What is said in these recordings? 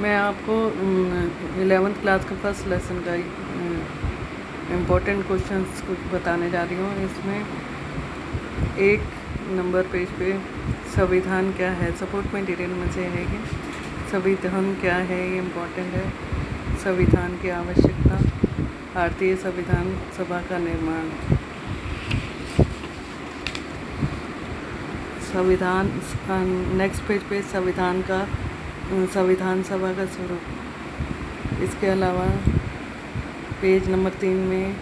मैं आपको 11th class का फर्स्ट लेसन का इम्पोर्टेंट क्वेश्चंस कुछ बताने जा रही हूँ। इसमें एक नंबर पेज पे संविधान क्या है, सपोर्ट मटेरियल में से है कि संविधान क्या है, ये इम्पोर्टेंट है। संविधान की आवश्यकता, भारतीय संविधान सभा का निर्माण, संविधान। नेक्स्ट पेज पे संविधान सभा का स्वरूप। इसके अलावा पेज नंबर 3 में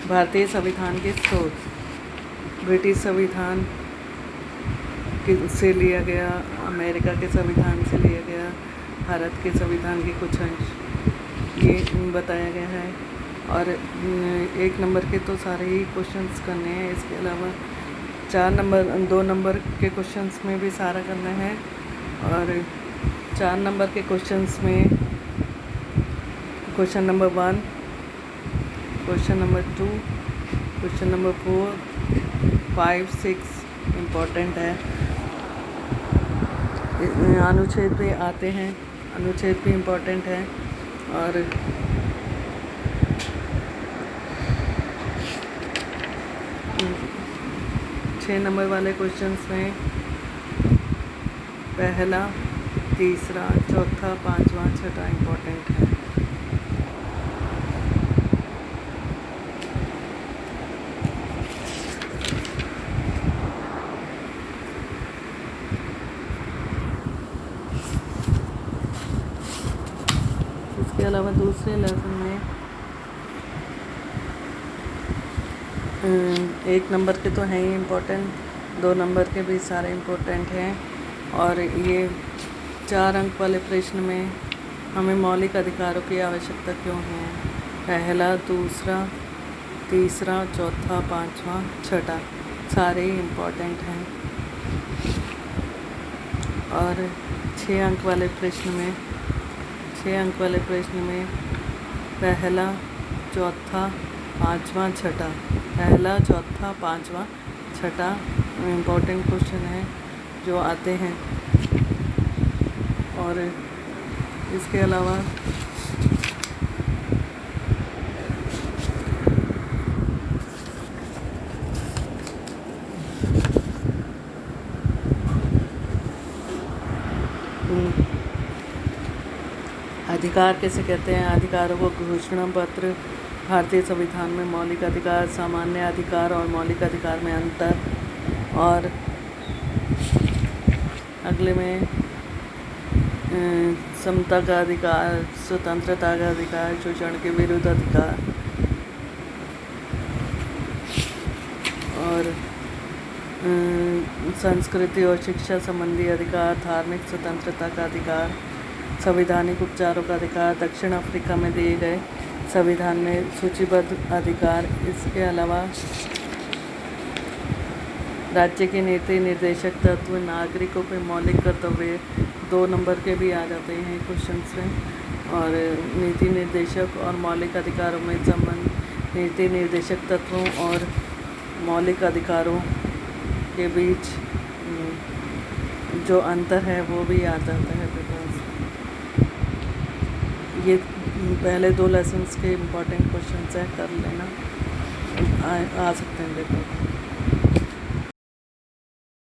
भारतीय संविधान के स्रोत, ब्रिटिश संविधान से लिया गया, अमेरिका के संविधान से लिया गया, भारत के संविधान के कुछ अंश ये बताया गया है। और 1 नंबर के तो सारे ही क्वेश्चंस करने हैं। इसके अलावा 2 नंबर के क्वेश्चंस में भी सारा करना है। और 4 नंबर के क्वेश्चंस में question number 1, question number 2, question number 4, 5, 6 important है। अनुच्छेद पे आते हैं, अनुच्छेद भी इम्पोर्टेंट है। और 6 नंबर वाले क्वेश्चंस में पहला, तीसरा, चौथा, पांचवा, छठा इम्पोर्टेंट है। इसके अलावा दूसरे लेसन में 1 नंबर के तो हैं ही इम्पोर्टेंट, 2 नंबर के भी सारे इम्पोर्टेंट हैं। और ये 4 अंक वाले प्रश्न में हमें मौलिक अधिकारों की आवश्यकता क्यों है, पहला, दूसरा, तीसरा, चौथा, पांचवा, छठा सारे ही इम्पोर्टेंट हैं। और 6 अंक वाले प्रश्न में पहला, चौथा, पांचवा, छठा, पहला, चौथा, पांचवा, छठा इम्पोर्टेंट क्वेश्चन है जो आते हैं। और इसके अलावा अधिकार कैसे कहते हैं, अधिकारों को घोषणा पत्र, भारतीय संविधान में मौलिक अधिकार, सामान्य अधिकार और मौलिक अधिकार में अंतर। और अगले में समता का अधिकार, स्वतंत्रता का अधिकार, शोषण के विरुद्ध अधिकार। और संस्कृति और शिक्षा संबंधी अधिकार, धार्मिक स्वतंत्रता का अधिकार, संवैधानिक उपचारों का अधिकार, दक्षिण अफ्रीका में दिए गए संविधान में सूचीबद्ध अधिकार। इसके अलावा राज्य के नीति निर्देशक तत्व, नागरिकों के मौलिक कर्तव्य 2 नंबर के भी आ जाते हैं क्वेश्चंस में। और नीति निर्देशक और मौलिक अधिकारों में संबंध, नीति निर्देशक तत्वों और मौलिक अधिकारों के बीच जो अंतर है वो भी आ जाता है। ये पहले 2 लेसन्स के इम्पोर्टेंट क्वेश्चंस हैं, कर लेना, आ सकते हैं पेपर।